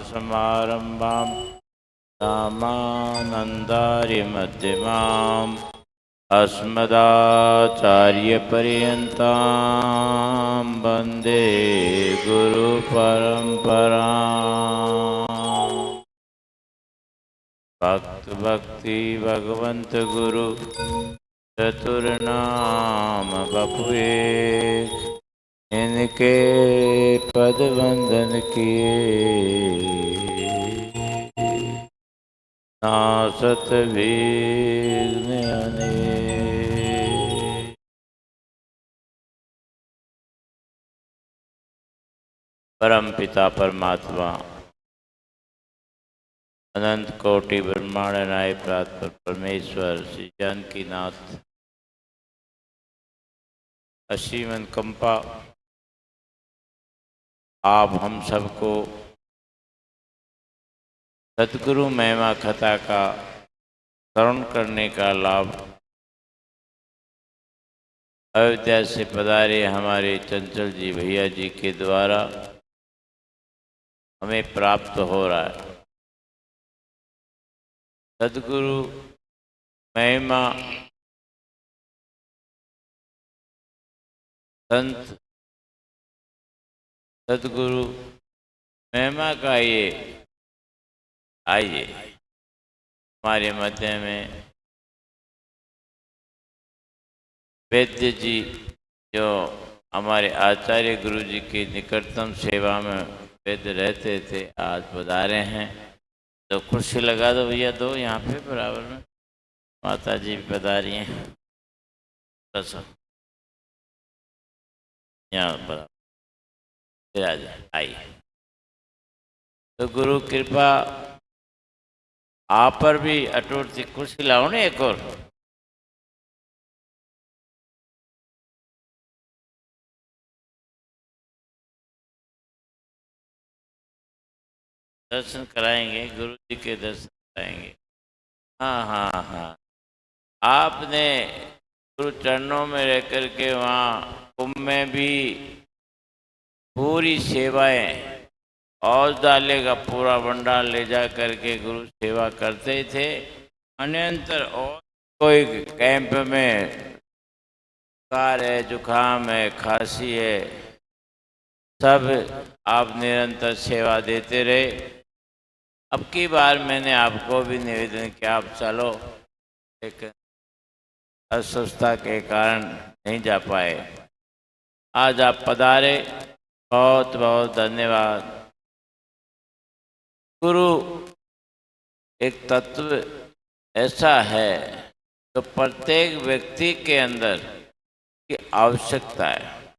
नाथसमारम्भां रामानन्दार्यमध्यमाम् अस्मदाचार्यपर्यन्तां वन्दे गुरुपरम्पराम्। भक्त भक्ति भगवंत गुरु चतुर्नाम बपुए, इनके पद वंदन किए नासत विघ्न अनेक। परम पिता परमात्मा अनंत कोटि ब्रह्मांड नाय प्रात परमेश्वर श्री जानकी नाथ असीम अनुकंपा आप हम सबको सतगुरु महिमा कथा का श्रवण करने का लाभ अयोध्या से पधारे हमारे चंचल जी भैया जी के द्वारा हमें प्राप्त हो रहा है। सदगुरु महिमा संत सदगुरु महिमा का ये आइए हमारे मध्य में वैद्य जी जो हमारे आचार्य गुरु जी की निकटतम सेवा में वैद्य रहते थे, आज पधारे हैं। तो कुर्सी लगा दो भैया, दो यहाँ पे बराबर में। माता जी भी पधारी हैं, बस यहाँ बराबर फिर आ जाए। आइए। तो गुरु कृपा आप पर भी अटूट थी। कुर्सी लाओ ना एक और। दर्शन कराएंगे, गुरु जी के दर्शन कराएंगे। हाँ हाँ हाँ, आपने गुरु चरणों में रह कर के वहाँ कुंभ में भी पूरी सेवाएं और दाले का पूरा भंडार ले जा करके गुरु सेवा करते थे। अन्यंतर और कोई कैंप में बुखार है, जुकाम है, खांसी है, सब आप निरंतर सेवा देते रहे। अब की बार मैंने आपको भी निवेदन किया, आप चलो, लेकिन अस्वस्थता के कारण नहीं जा पाए। आज आप पधारे, बहुत बहुत धन्यवाद। गुरु एक तत्व ऐसा है तो प्रत्येक व्यक्ति के अंदर की आवश्यकता है।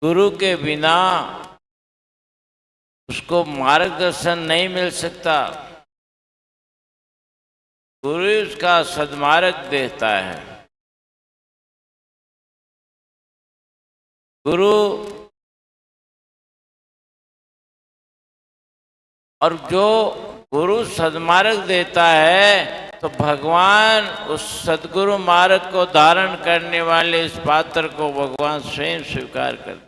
गुरु के बिना उसको मार्गदर्शन नहीं मिल सकता। गुरु उसका सद्मार्ग देता है। गुरु और जो गुरु सद्मार्ग देता है तो भगवान उस सद्गुरु मार्ग को धारण करने वाले इस पात्र को भगवान स्वयं स्वीकार करते।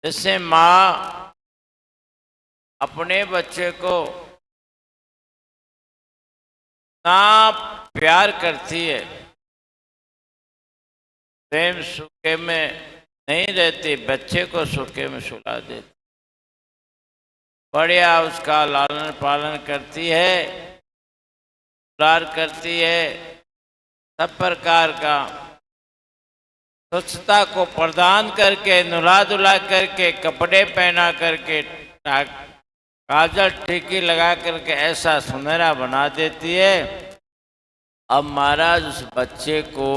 जैसे माँ अपने बच्चे को इतना प्यार करती है, प्रेम सूखे में नहीं रहती, बच्चे को सूखे में सुला देती, बढ़िया उसका लालन पालन करती है, दुलार करती है, सब प्रकार का स्वच्छता को प्रदान करके, नुला धुला करके, कपड़े पहना करके, काजल टीकी लगा करके ऐसा सुनहरा बना देती है। अब महाराज उस बच्चे को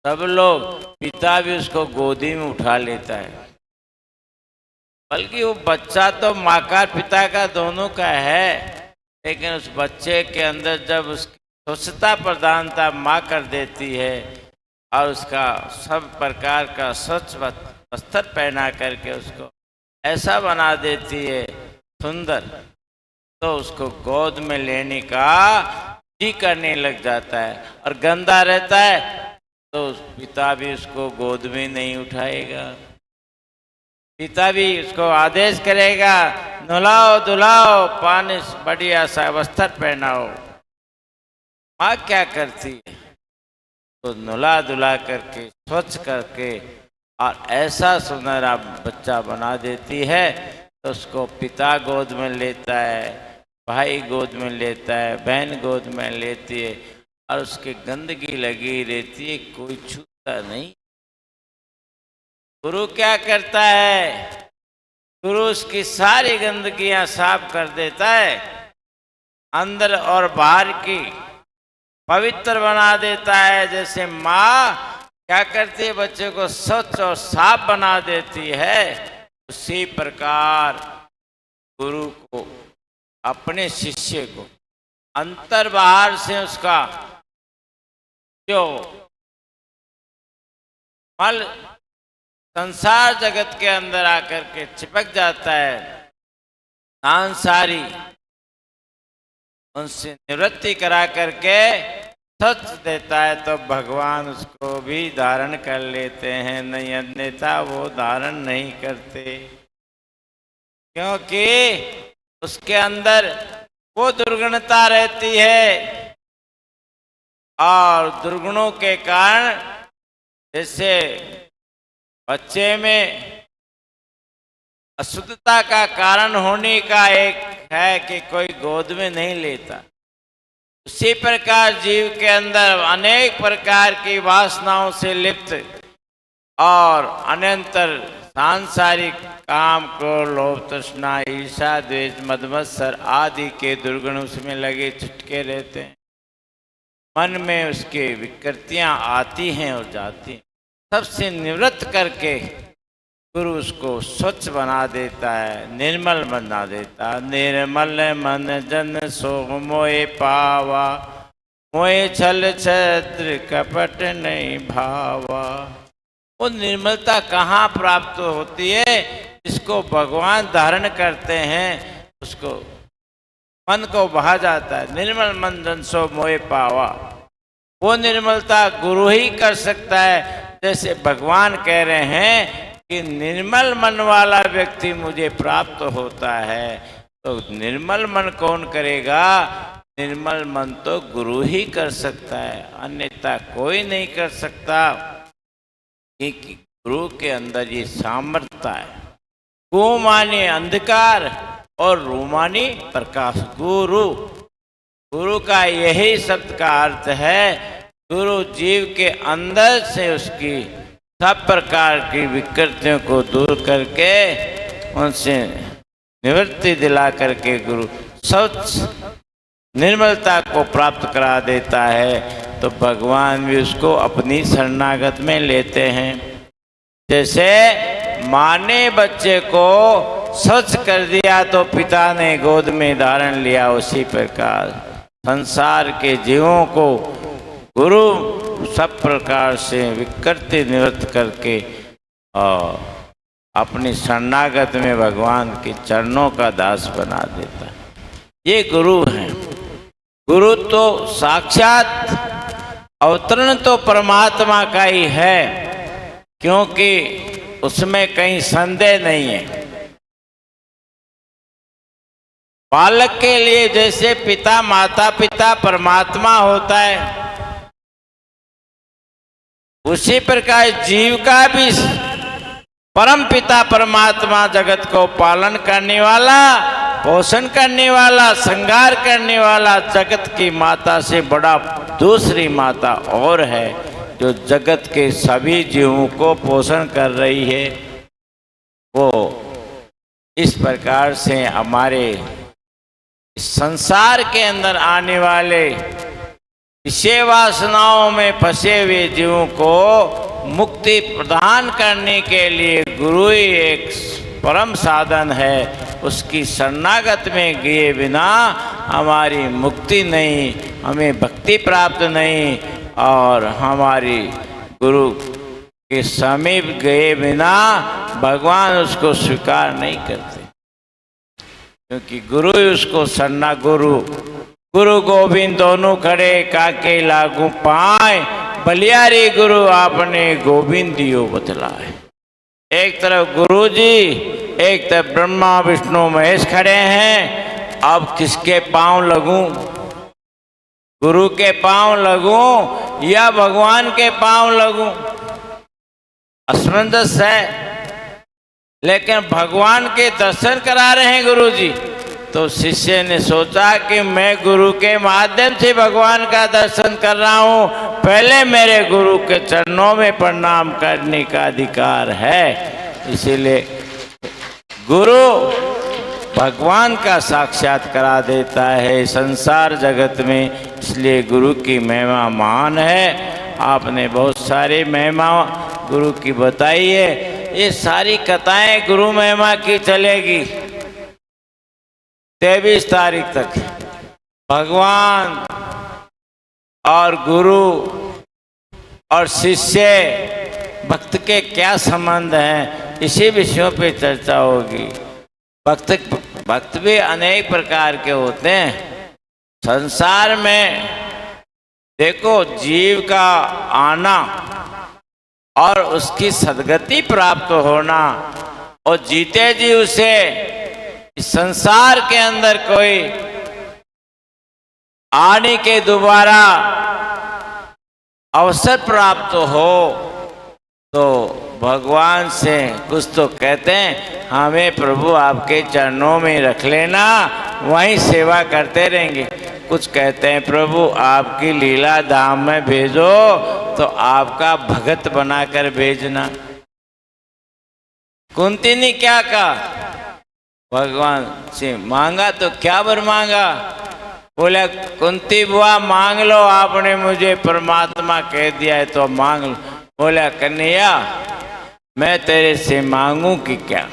सब लोग, पिता भी उसको गोदी में उठा लेता है, बल्कि वो बच्चा तो माँ का पिता का दोनों का है, लेकिन उस बच्चे के अंदर जब उसकी स्वच्छता प्रधानता माँ कर देती है और उसका सब प्रकार का स्वच्छ वस्त्र पहना करके उसको ऐसा बना देती है सुंदर, तो उसको गोद में लेने का जी करने लग जाता है। और गंदा रहता है तो पिता भी उसको गोद में नहीं उठाएगा। पिता भी उसको आदेश करेगा, नहलाओ धुलाओ, पानी बढ़िया सा वस्त्र पहनाओ। माँ क्या करती है, तो नहला धुला करके स्वच्छ करके और ऐसा सुनहरा बच्चा बना देती है। तो उसको पिता गोद में लेता है, भाई गोद में लेता है, बहन गोद में लेती है, और उसकी गंदगी लगी रहती है, कोई छूता नहीं। गुरु क्या करता है, गुरु उसकी सारी गंदगियां साफ कर देता है, अंदर और बाहर की पवित्र बना देता है। जैसे माँ क्या करती है, बच्चे को स्वच्छ और साफ बना देती है, उसी प्रकार गुरु को, अपने शिष्य को अंतर बाहर से उसका जो मल संसार जगत के अंदर आकर के चिपक जाता है, सांसारी, उनसे निवृत्ति करा करके सच देता है, तो भगवान उसको भी धारण कर लेते हैं, नहीं अन्यथा वो धारण नहीं करते, क्योंकि उसके अंदर वो दुर्गुणता रहती है। और दुर्गुणों के कारण, जैसे बच्चे में अशुद्धता का कारण होने का एक है कि कोई गोद में नहीं लेता, उसी प्रकार जीव के अंदर अनेक प्रकार की वासनाओं से लिप्त और अनंतर सांसारिक काम, क्रोध, लोभ, तृष्णा, ईर्ष्या, द्वेष, मद मत्सर आदि के दुर्गुण उसमें लगे छुटके रहते हैं। मन में उसके विकृतियां आती हैं और जाती हैं, सबसे निवृत्त करके गुरु उसको स्वच्छ बना देता है, निर्मल बना देता। निर्मल मन जन सो मोए पावा, मोए छल छद्र कपट नहीं भावा। वो निर्मलता कहाँ प्राप्त होती है, जिसको भगवान धारण करते हैं, उसको मन को बहा जाता है। निर्मल मन जन सो मोए पावा, वो निर्मलता गुरु ही कर सकता है। जैसे भगवान कह रहे हैं कि निर्मल मन वाला व्यक्ति मुझे प्राप्त होता है, तो निर्मल मन कौन करेगा, निर्मल मन तो गुरु ही कर सकता है, अन्यथा कोई नहीं कर सकता, क्योंकि गुरु के अंदर ये सामर्थ्य है। गु माने अंधकार और रू माने प्रकाश। गुरु, गुरु का यही शब्द का अर्थ है। गुरु जीव के अंदर से उसकी सब प्रकार की विकृतियों को दूर करके उनसे निवृत्ति दिला करके गुरु स्वच्छ निर्मलता को प्राप्त करा देता है। तो भगवान भी उसको अपनी शरणागत में लेते हैं। जैसे माँ ने बच्चे को स्वच्छ कर दिया तो पिता ने गोद में धारण लिया, उसी प्रकार संसार के जीवों को गुरु सब प्रकार से विकृति निवृत्त करके और अपनी शरणागत में भगवान के चरणों का दास बना देता है। ये गुरु हैं। गुरु तो साक्षात अवतरण तो परमात्मा का ही है, क्योंकि उसमें कहीं संदेह नहीं है। बालक के लिए जैसे पिता माता पिता परमात्मा होता है, उसी प्रकार जीव का भी परम पिता परमात्मा जगत को पालन करने वाला, पोषण करने वाला, श्रृंगार करने वाला, जगत की माता से बड़ा दूसरी माता और है जो जगत के सभी जीवों को पोषण कर रही है। वो इस प्रकार से हमारे संसार के अंदर आने वाले विषय वासनाओं में फंसे हुए जीवों को मुक्ति प्रदान करने के लिए गुरु ही एक परम साधन है। उसकी शरणागत में गए बिना हमारी मुक्ति नहीं, हमें भक्ति प्राप्त नहीं, और हमारी गुरु के समीप गए बिना भगवान उसको स्वीकार नहीं करते, क्योंकि गुरु ही उसको शरणा। गुरु गोविंद दोनों खड़े काके लागू पाए, बलियारी गुरु आपने गोविंद दियो बतलाए। एक तरफ गुरु जी, एक तरफ ब्रह्मा विष्णु महेश खड़े हैं। अब किसके पांव लगूं? गुरु के पांव लगूं या भगवान के पांव लगूं? असमंजस है। लेकिन भगवान के दर्शन करा रहे हैं गुरु जी, तो शिष्य ने सोचा कि मैं गुरु के माध्यम से भगवान का दर्शन कर रहा हूं, पहले मेरे गुरु के चरणों में प्रणाम करने का अधिकार है। इसीलिए गुरु भगवान का साक्षात करा देता है संसार जगत में, इसलिए गुरु की महिमा महान है। आपने बहुत सारी महिमा गुरु की बताई है। ये सारी कथाएं गुरु महिमा की चलेगी 23 तारीख तक। भगवान और गुरु और शिष्य भक्त के क्या संबंध हैं, इसी विषयों पे चर्चा होगी। भक्त भी अनेक प्रकार के होते हैं। संसार में देखो, जीव का आना और उसकी सद्गति प्राप्त होना, और जीते जी उसे इस संसार के अंदर कोई आने के दोबारा अवसर प्राप्त हो, तो भगवान से कुछ तो कहते हैं, हमें प्रभु आपके चरणों में रख लेना, वहीं सेवा करते रहेंगे। कुछ कहते हैं प्रभु आपकी लीला धाम में भेजो, तो आपका भगत बनाकर भेजना। कुंती ने क्या कहा? भगवान से मांगा तो क्या वर मांगा? बोला कुंती बुआ मांग लो, आपने मुझे परमात्मा कह दिया है तो मांग लो। बोला कन्हैया मैं तेरे से मांगू कि क्या?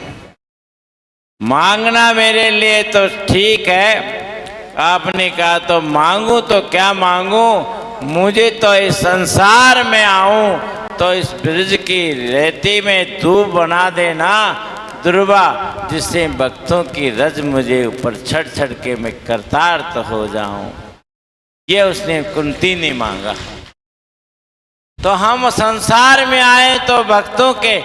मांगना मेरे लिए तो ठीक है, आपने कहा तो मांगू तो क्या मांगू? मुझे तो इस संसार में आऊं तो इस ब्रज की रेती में धूप बना देना दुर्वा, जिससे भक्तों की रज मुझे ऊपर छड़ छड़ के मैं कृतार्थ हो जाऊं। ये उसने कुंती ने मांगा। तो हम संसार में आए तो भक्तों के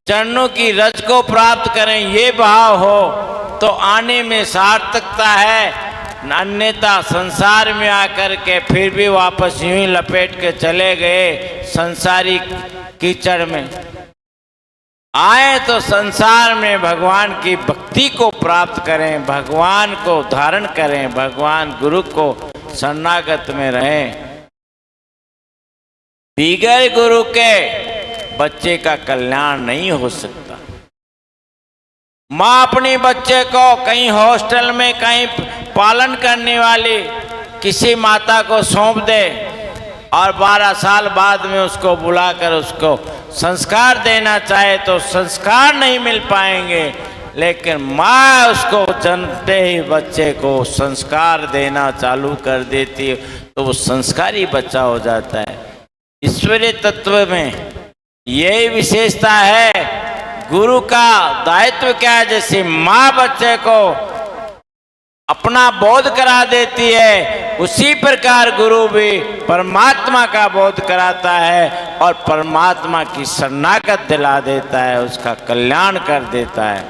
चरणों की रज को प्राप्त करें, ये भाव हो तो आने में सार्थकता है। अन्यथा संसार में आकर के फिर भी वापस यूं ही लपेट के चले गए संसारी कीचड़ में। आए तो संसार में भगवान की भक्ति को प्राप्त करें, भगवान को धारण करें, भगवान गुरु को शरणागत में रहें। बिगैर गुरु के बच्चे का कल्याण नहीं हो सकता। माँ अपने बच्चे को कहीं हॉस्टल में कहीं पालन करने वाली किसी माता को सौंप दे और 12 साल बाद में उसको बुलाकर उसको संस्कार देना चाहे तो संस्कार नहीं मिल पाएंगे। लेकिन माँ उसको जन्मते ही बच्चे को संस्कार देना चालू कर देती है, तो वो संस्कारी बच्चा हो जाता है। ईश्वरीय तत्व में यही विशेषता है। गुरु का दायित्व क्या है? जैसे माँ बच्चे को अपना बोध करा देती है, उसी प्रकार गुरु भी परमात्मा का बोध कराता है और परमात्मा की शरणागत दिला देता है, उसका कल्याण कर देता है।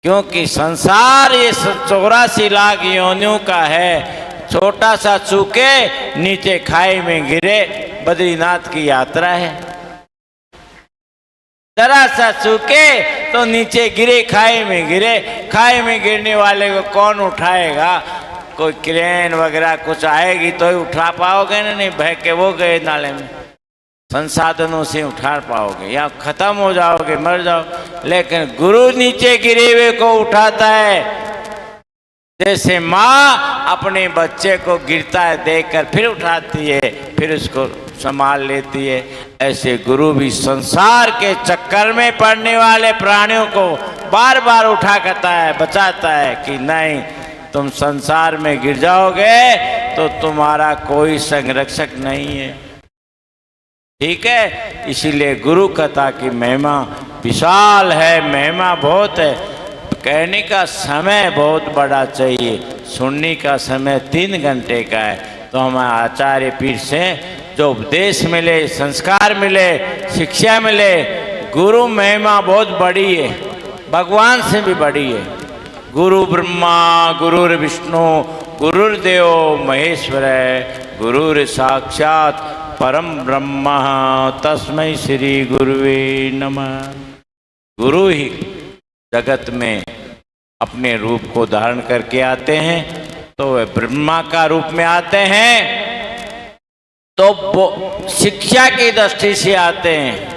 क्योंकि संसार ये 84 लाख योनियों का है। छोटा सा चूके नीचे खाई में गिरे, बद्रीनाथ की यात्रा है। जरा सा चूके तो नीचे गिरे, खाई में गिरे। खाई में गिरने वाले को कौन उठाएगा? कोई क्रेन वगैरह कुछ आएगी तो ही उठा पाओगे ना, नहीं बह के वो गए नाले में, संसाधनों से उठा पाओगे या खत्म हो जाओगे, मर जाओ। लेकिन गुरु नीचे गिरे हुए को उठाता है। जैसे माँ अपने बच्चे को गिरता है देखकर फिर उठाती है, फिर उसको संभाल लेती है, ऐसे गुरु भी संसार के चक्कर में पड़ने वाले प्राणियों को बार बार उठा करता है, बचाता है कि नहीं तुम संसार में गिर जाओगे तो तुम्हारा कोई संरक्षक नहीं है। ठीक है, इसीलिए गुरु कथा की महिमा विशाल है, महिमा बहुत है। कहने का समय बहुत बड़ा चाहिए, सुनने का समय 3 घंटे का है। तो हमारे आचार्य पीर से जो उपदेश मिले, संस्कार मिले, शिक्षा मिले, गुरु महिमा बहुत बड़ी है, भगवान से भी बड़ी है। गुरु ब्रह्मा गुरुर् विष्णु गुरुर्देव महेश्वर, गुरुर् साक्षात परम ब्रह्म तस्मै श्री गुरुवे नमः। गुरु ही जगत में अपने रूप को धारण करके आते हैं, तो वे ब्रह्मा का रूप में आते हैं तो शिक्षा की दृष्टि से आते हैं,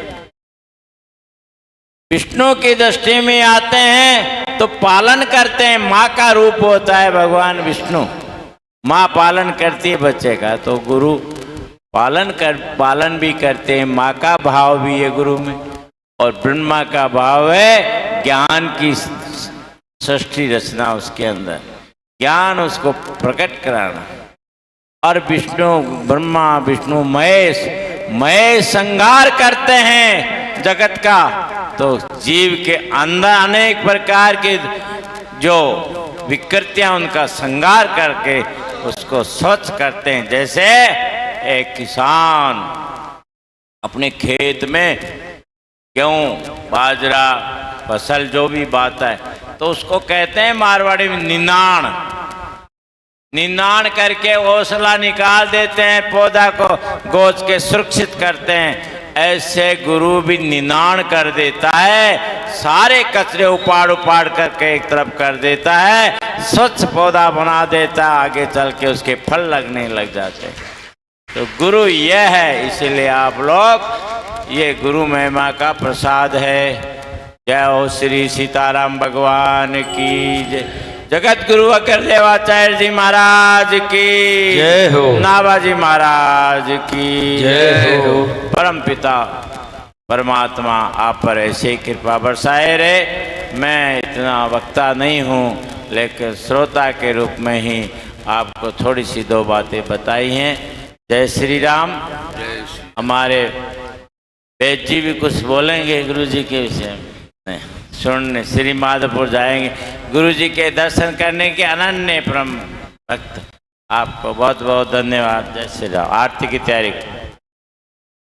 विष्णु की दृष्टि में आते हैं तो पालन करते हैं। माँ का रूप होता है भगवान विष्णु, माँ पालन करती है बच्चे का, तो गुरु पालन भी करते हैं। माँ का भाव भी है गुरु में, और ब्रह्मा का भाव है ज्ञान की सृष्टि रचना, उसके अंदर ज्ञान उसको प्रकट कराना। और विष्णु ब्रह्मा विष्णु महेश संहार करते हैं जगत का, तो जीव के अंदर अनेक प्रकार के जो विकृतियां उनका संहार करके उसको स्वच्छ करते हैं। जैसे एक किसान अपने खेत में गेहूं बाजरा फसल जो भी बाता है तो उसको कहते हैं मारवाड़ी में निनाण करके ओसला निकाल देते हैं, पौधा को गोच के सुरक्षित करते हैं। ऐसे गुरु भी निनाण कर देता है, सारे कचरे उपाड़ करके एक तरफ कर देता है, स्वच्छ पौधा बना देता है, आगे चल के उसके फल लगने लग जाते हैं। तो गुरु यह है, इसलिए आप लोग ये गुरु महिमा का प्रसाद है। जय हो श्री सीताराम भगवान की जय। जगत गुरु अकर देवाचार्य जी महाराज की जय हो। नाभाजी महाराज की जय हो। परम पिता परमात्मा आप पर ऐसे ही कृपा बरसाए रहे। मैं इतना वक्ता नहीं हूँ, लेकिन श्रोता के रूप में ही आपको थोड़ी सी दो बातें बताई हैं। जय श्री राम। हमारे वेद जी भी कुछ बोलेंगे गुरु जी के विषय में, सुनने श्री माधोपुर जाएंगे। गुरु जी के दर्शन करने के अनन्य परम भक्त, आपको बहुत बहुत धन्यवाद। जय श्री राम। आरती की तैयारी।